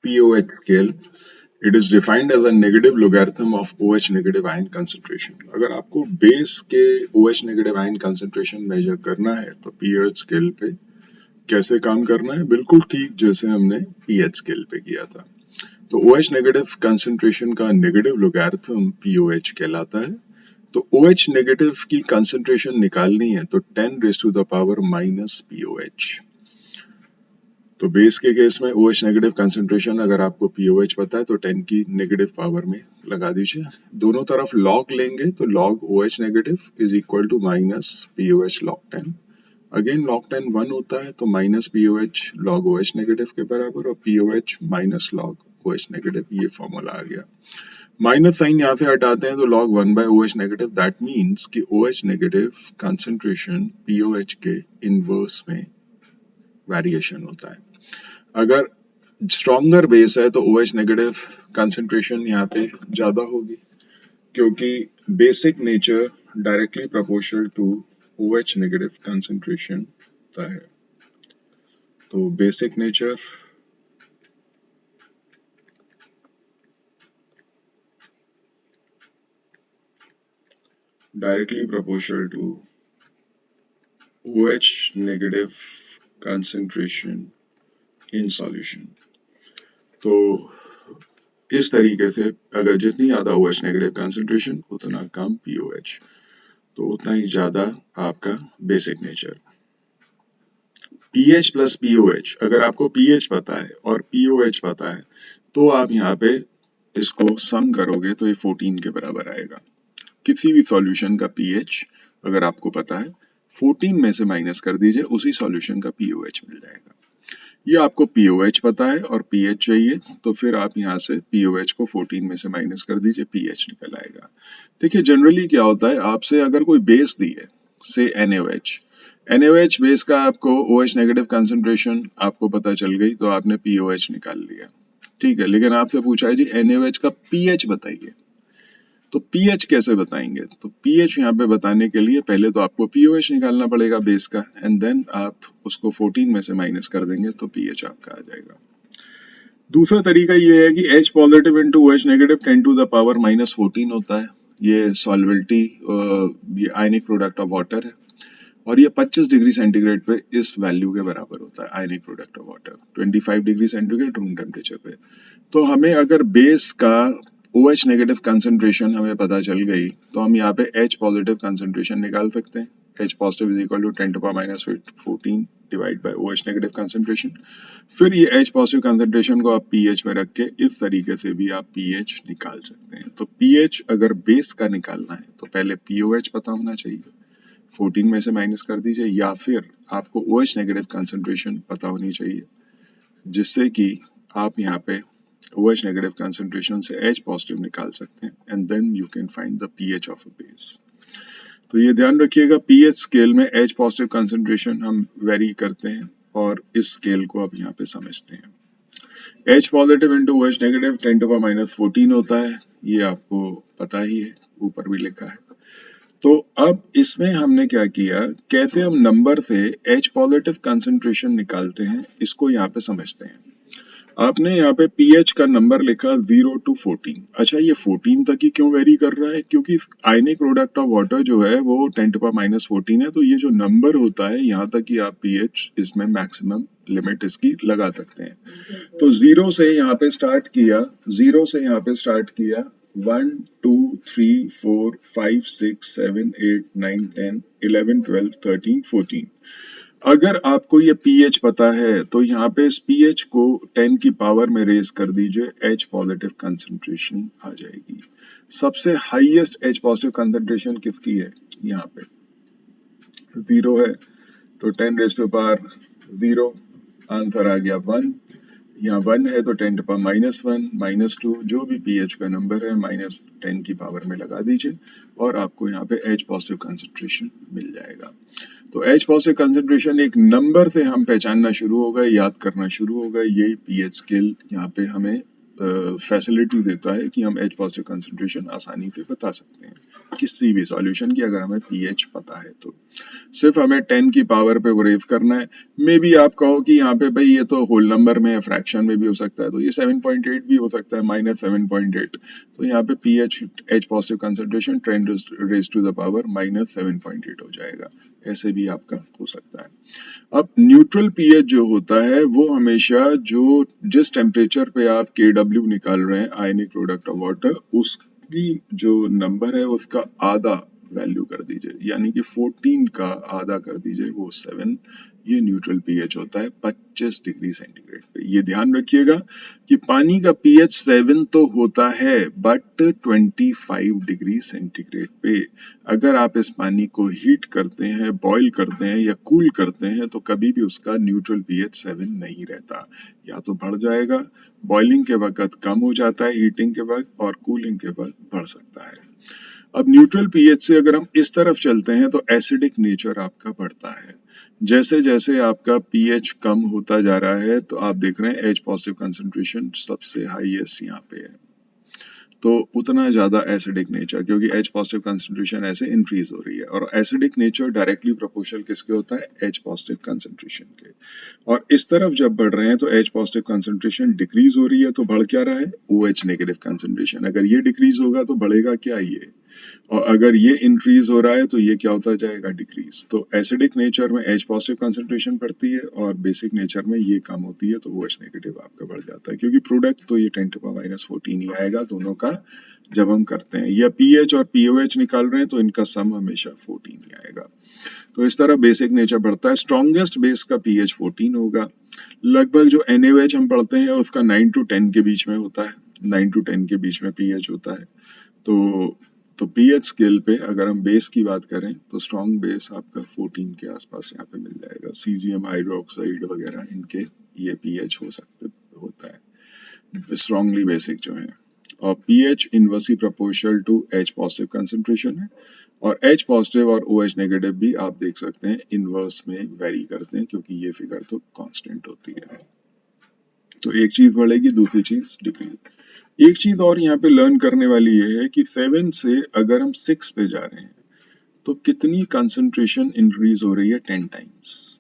pOH scale. It is defined as a negative logarithm of OH negative ion concentration. अगर आपको base के OH negative ion concentration measure करना है तो pOH scale पे कैसे काम करना है, बिल्कुल ठीक जैसे हमने pH scale पे किया था। तो OH negative concentration का negative logarithm pOH कहलाता है। तो OH negative की concentration निकालनी है तो 10 raised to the power minus pOH। तो बेस के केस में OH नेगेटिव कंसंट्रेशन अगर आपको pOH पता है तो 10 की नेगेटिव पावर में लगा दीजिए। दोनों तरफ लॉग लेंगे तो log OH negative is equal to minus pOH log 10। Again log 10 1 होता है तो minus pOH log OH negative के बराबर और pOH minus log OH negative, ये फॉर्मूला आ गया। माइनस साइन यहाँ से हटाते हैं तो log 1 by OH negative, that means कि OH नेगेटिव कंसंट्रेशन pOH के इनवर्स में वेरिएशन होता है। अगर स्ट्रॉन्गर बेस है तो OH नेगेटिव कंसंट्रेशन यहाँ पे ज्यादा होगी क्योंकि basic nature directly proportional to OH negative concentration होता है। तो basic nature directly proportional to OH negative concentration in solution. तो इस तरीके से अगर जितनी ज्यादा OH नेगेटिव कंसंट्रेशन उतना कम pOH, तो उतना ही ज्यादा आपका basic nature. pH plus pOH, अगर आपको pH पता है और pOH पता है तो आप यहाँ पे इसको सम करोगे तो ये 14 के बराबर आएगा। किसी भी सॉल्यूशन का pH अगर आपको पता है 14 में से माइनस कर दीजिए, उसी सॉल्यूशन का pOH मिल जाएगा। ये आपको pOH पता है और pH चाहिए तो फिर आप यहाँ से pOH को 14 में से माइनस कर दीजिए, pH निकल आएगा। देखिए जनरली क्या होता है, आपसे अगर कोई बेस दी है से NaOH बेस का आपको OH नेगेटिव कंसंट्रेशन आपको पता चल गई तो आपने pOH निकाल लिया, ठीक है। लेकिन आपसे पूछा है जी NaOH का pH बताइए, तो pH कैसे बताएंगे? तो pH यहाँ पे बताने के लिए पहले तो आपको pOH निकालना पड़ेगा बेस का, एंड देन आप उसको 14 में से माइनस कर देंगे तो pH आपका आ जाएगा। दूसरा तरीका ये है कि H positive into OH negative 10 to the power minus 14 होता है। ये सॉल्युबिलिटी, ये आयनिक प्रोडक्ट ऑफ वाटर है और ये 25 डिग्री सेंटीग्रेड पे इस वैल्यू के बराबर होता है, ionic product of water 25 degree centigrade room temperature पे। तो हमें अगर बेस का OH नेगेटिव कंसंट्रेशन हमें पता चल गई तो हम यहाँ पे H पॉजिटिव कंसंट्रेशन निकाल सकते हैं। H positive is equal to 10 to power minus 14 divide by OH negative concentration. फिर ये H पॉजिटिव कंसंट्रेशन को आप pH में रख के इस तरीके से भी आप pH निकाल सकते हैं। तो pH अगर बेस का निकालना है तो पहले pOH पता होना चाहिए, 14 में से माइनस कर दीजिए, या फिर आपको OH नेगेटिव कंसंट्रेशन पता होनी चाहिए जिससे कि आप यहाँ पे OH नेगेटिव कंसंट्रेशन से H पॉजिटिव निकाल सकते हैं and then you can find the pH of a base. तो ये ध्यान रखिएगा, pH स्केल में H पॉजिटिव कंसंट्रेशन हम वेरी करते हैं और इस स्केल को अब यहाँ पे समझते हैं। H positive into OH negative 10 to power minus 14 होता है, ये आपको पता ही है, ऊपर भी लिखा है। तो अब इसमें हमने क्या किया, कैसे हम नंबर से H पॉजिटिव कंसंट्रेशन निकालते हैं इसको यहाँ पे समझते हैं। आपने यहाँ पे pH का नंबर लिखा 0 to 14। अच्छा, ये 14 तक ही क्यों वेरी कर रहा है? क्योंकि आयनिक प्रोडक्ट ऑफ वाटर जो है वो 10 to power minus 14 है, तो ये जो नंबर होता है यहाँ तक ही आप pH इसमें मैक्सिमम लिमिट इसकी लगा सकते हैं। तो 0 से यहाँ पे स्टार्ट किया, 0 से यहाँ पे स्टार्ट किया, 1 2 3 4 5 6 7 8 9 10 11 12 13 14। अगर आपको ये pH पता है तो यहाँ पे इस pH को 10 की पावर में रेज कर दीजिए, H पॉजिटिव कंसंट्रेशन आ जाएगी। सबसे हाईएस्ट H पॉजिटिव कंसंट्रेशन किसकी है? यहाँ पे 0 है तो 10 रेज टू पावर 0, आंसर आ गया 1। यहाँ 1 है तो 10 टू पावर माइनस 1 माइनस 2, जो भी pH का नंबर है माइनस 10 की पावर में लगा दीजिए और आपको यहाँ पे H पॉजिटिव कंसंट्रेशन मिल जाएगा। तो H पॉजिटिव कंसंट्रेशन एक नंबर से हम पहचानना शुरू हो गए, याद करना शुरू हो गए, यही pH स्केल यहाँ पे हमें फैसिलिटी देता है कि हम H पॉजिटिव कंसंट्रेशन आसानी से बता सकते हैं किसी भी सॉल्यूशन की, अगर हमें pH पता है तो। सिर्फ हमें 10 की पावर पे वो रेज करना है। मे बी आप कहो कि यहाँ पे भाई ये तो होल नंबर में है, फ्रैक्शन में भी हो सकता है, तो ये 7.8 भी हो सकता है, -7.8। तो यहाँ पे pH H positive concentration 10 raise to the power -7.8 हो जाएगा। ऐसे भी आपका हो सकता है। अब न्यूट्रल पीएच जो होता है वो हमेशा जो जिस टेम्परेचर पे आप KW निकाल रहे हैं, आयनिक प्रोडक्ट ऑफ वाटर, उसकी जो नंबर है उसका आधा वैल्यू कर दीजिए, यानी कि 14 का आधा कर दीजिए, वो 7। ये न्यूट्रल पीएच होता है 25 डिग्री सेंटीग्रेड पे। ये ध्यान रखिएगा कि पानी का पीएच 7 तो होता है बट 25 डिग्री सेंटीग्रेड पे। अगर आप इस पानी को हीट करते हैं, बॉईल करते हैं या कूल करते हैं तो कभी भी उसका न्यूट्रल पीएच 7 नहीं रहता, या तो बढ़ जाएगा, बॉइलिंग के वक्त कम हो जाता है हीटिंग के वक्त, और कूलिंग के वक्त बढ़ सकता है। अब न्यूट्रल पीएच से अगर हम इस तरफ चलते हैं तो एसिडिक नेचर आपका बढ़ता है। जैसे जैसे आपका पीएच कम होता जा रहा है तो आप देख रहे हैं H पॉजिटिव कंसंट्रेशन सबसे हाईएस्ट यहाँ पे है, तो उतना ज्यादा एसिडिक नेचर, क्योंकि H पॉजिटिव कंसंट्रेशन ऐसे इंक्रीज हो रही है, और एसिडिक नेचर डायरेक्टली प्रोपोर्शनल किसके होता है, H पॉजिटिव कंसंट्रेशन के। और इस तरफ जब बढ़ रहे हैं तो H पॉजिटिव कंसंट्रेशन डिक्रीज हो रही है, तो बढ़ क्या रहा है, OH नेगेटिव कंसंट्रेशन। अगर ये डिक्रीज होगा तो बढ़ेगा क्या, ये, और अगर ये इंक्रीज हो रहा है तो ये क्या होता जाएगा, डिक्रीज। तो एसिडिक नेचर में H पॉजिटिव कंसंट्रेशन बढ़ती है और बेसिक नेचर में ये कम होती है, तो OH नेगेटिव आपका बढ़ जाता है, क्योंकि प्रोडक्ट तो ये 10⁻⁻14 ही आएगा दोनों का जब हम करते हैं, या पीएच और पीओएच निकाल रहे हैं तो इनका सम हमेशा 14 ही आएगा। तो इस तरह बेसिक नेचर बढ़ता है। स्ट्रॉन्गेस्ट बेस का पीएच 14 होगा। लगभग जो NaOH हम पढ़ते हैं उसका 9 to 10 के बीच में होता है, 9 to 10 के बीच में पीएच होता है। तो पीएच स्केल पे अगर हम बेस की बात करें तो स्ट्रॉन्ग बेस आपका 14 के आसपास यहाँ पे मिल जाएगा। सीजियम हाइड्रोक्साइड वगैरह इनके ये पीएच होता है स्ट्रॉन्गली बेसिक जो है। और pH inversely proportional to H positive concentration है, और H पॉजिटिव और OH नेगेटिव भी आप देख सकते हैं इनवर्स में वेरी करते हैं, क्योंकि ये फिगर तो कांस्टेंट होती है। तो एक चीज बढ़ेगी, दूसरी चीज डिक्रीज। एक चीज और यहाँ पे लर्न करने वाली ये है कि 7 से अगर हम 6 पे जा रहे हैं तो कितनी कंसंट्रेशन इंक्रीज हो रही है, 10 टाइम्स।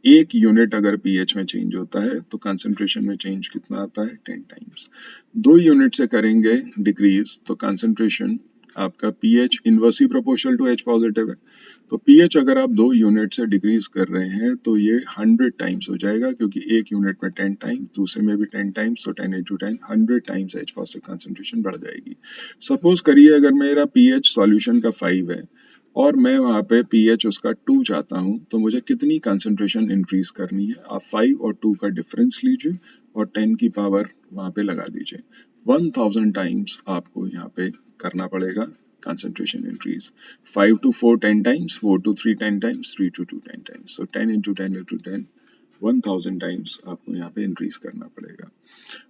एक यूनिट अगर पीएच में चेंज होता है तो कंसंट्रेशन में चेंज कितना आता है, 10 टाइम्स। 2 यूनिट से करेंगे डिक्रीज तो कंसंट्रेशन आपका pH inversely proportional to H positive है, तो पीएच अगर आप 2 यूनिट से डिक्रीज कर रहे हैं तो ये 100 टाइम्स हो जाएगा, क्योंकि एक यूनिट में 10 टाइम्स, दूसरे में भी 10 टाइम्स, तो 10 into 10 100 times H positive concentration बढ़ जाएगी। सपोज करिए अगर मेरा पीएच सॉल्यूशन का 5 है और मैं वहां पे पीएच उसका 2 चाहता हूं, तो मुझे कितनी कंसंट्रेशन इंक्रीज करनी है, आप 5 और 2 का डिफरेंस लीजिए और 10 की पावर वहां पे लगा दीजिए। 1000 टाइम्स आपको यहाँ पे करना पड़ेगा concentration increase. 5 to 4 10 times, 4 to 3 10 times, 3 to 2 10 times. So 10 into 10 into 10 1000 times आपको यहाँ पे इंक्रीज करना पड़ेगा।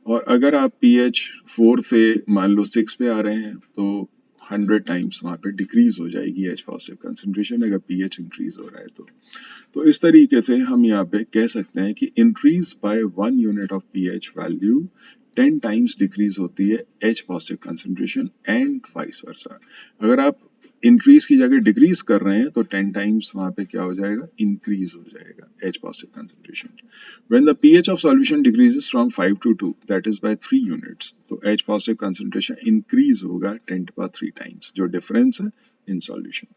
और अगर आप pH 4 से मान लो 6 पे आ रहे हैं तो 100 टाइम्स वहाँ पे डिक्रीज हो जाएगी H पॉजिटिव कंसंट्रेशन, अगर pH इंक्रीज हो रहा है तो इस तरीके से हम यहाँ पे कह सकते हैं कि increase by 1 unit of pH value 10 times decrease होती है H positive concentration, and vice versa. अगर आप इंक्रीज की जगह डिक्रीज कर रहे हैं तो 10 टाइम्स वहां पे क्या हो जाएगा, इंक्रीज हो जाएगा H positive concentration. When the pH of solution decreases from 5 to 2, that is by 3 units, तो H positive concentration increase होगा 10 to the power 3 times, जो difference है in solution।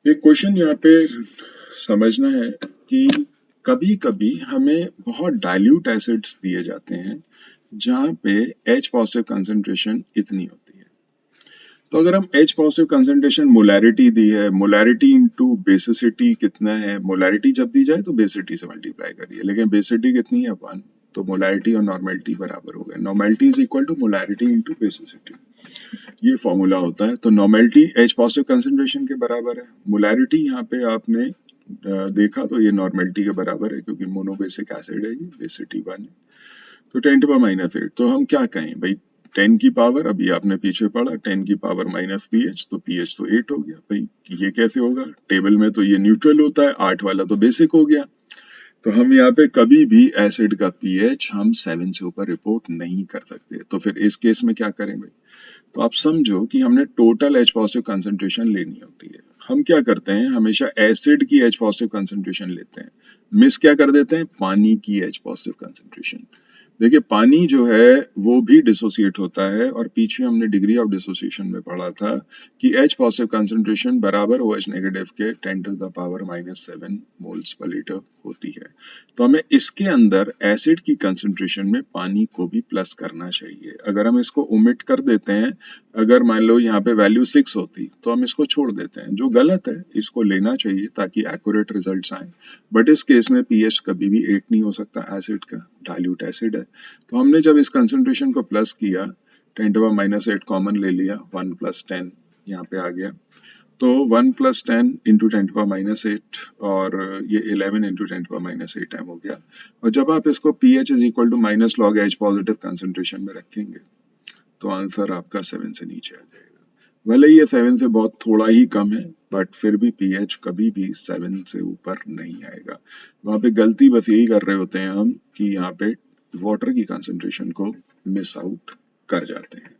एक क्वेश्चन यहाँ पे समझना है कि कभी कभी हमें बहुत डाइल्यूट एसिड्स दिए जाते हैं जहाँ पे H पॉजिटिव कंसंट्रेशन इतनी होती है। तो अगर हम H पॉजिटिव कंसंट्रेशन मोलैरिटी दी है, मोलैरिटी इनटू बेसिसिटी कितना है, मोलैरिटी जब दी जाए तो बेसिसिटी से मल्टीप्लाई करिए, लेकिन बेसिसिटी कितनी है 1, तो मोलैरिटी और नॉर्मेलिटी बराबर हो गया। Normality is equal to molarity into basicity, ये फॉर्मूला होता है। तो नॉर्मेलिटी H पॉजिटिव कंसंट्रेशन के बराबर है, मोलैरिटी यहाँ पे आपने देखा तो ये नॉर्मेलिटी के बराबर है, क्योंकि मोनोबेसिक एसिड है, ये बेसिसिटी 1 है। तो 10 to the -8, तो हम क्या कहें भाई, 10 की पावर, अभी आपने पीछे पढ़ा 10 की पावर माइनस pH, तो pH तो 8 हो गया भाई। ये कैसे होगा, टेबल में तो ये न्यूट्रल होता है, 8 वाला तो बेसिक हो गया। तो हम यहाँ पे कभी भी एसिड का पीएच हम 7 से ऊपर रिपोर्ट नहीं कर सकते। तो फिर इस केस में क्या करें भाई? तो आप समझो कि हमने टोटल H पॉजिटिव कंसंट्रेशन लेनी होती है। हम क्या करते हैं, हमेशा एसिड की H पॉजिटिव कंसंट्रेशन लेते हैं, मिस क्या कर देते हैं, पानी की H पॉजिटिव कंसंट्रेशन। देखिए पानी जो है वो भी डिसोसिएट होता है, और पीछे हमने डिग्री ऑफ डिसोसिएशन में पढ़ा था कि H पॉजिटिव कंसंट्रेशन बराबर OH नेगेटिव के 10 to the power -7 moles per litre होती है। तो हमें इसके अंदर एसिड की कंसंट्रेशन में पानी को भी प्लस करना चाहिए। अगर हम इसको ओमिट कर देते हैं, अगर मान लो यहाँ पे वैल्यू 6 होती तो हम इसको छोड़ देते हैं, जो गलत है। इसको लेना चाहिए ताकि एक्यूरेट रिजल्ट्स आए। बट इस केस में पीएच कभी भी 8 नहीं हो सकता एसिड का, डाइल्यूट एसिड है। तो हमने जब इस कंसंट्रेशन को प्लस किया, 10 टू द -8 कॉमन ले लिया, 1 + 10 यहाँ पे आ गया। तो 1 + 10 इंटू 10 टू द -8, और ये 11 इंटू 10 टू द -8 टाइम हो गया। और जब आप इसको pH is equal to minus log H positive concentration में रखेंगे तो आंसर आपका 7 से नीचे आ जाएगा। भले ही ये 7 से बहुत थोड़ा ही कम है, बट फिर भी पीएच कभी भी 7 से ऊपर नहीं आएगा। वहां पे गलती बस यही कर रहे होते हैं हम कि यहाँ पे वाटर की कंसंट्रेशन को मिस आउट कर जाते हैं।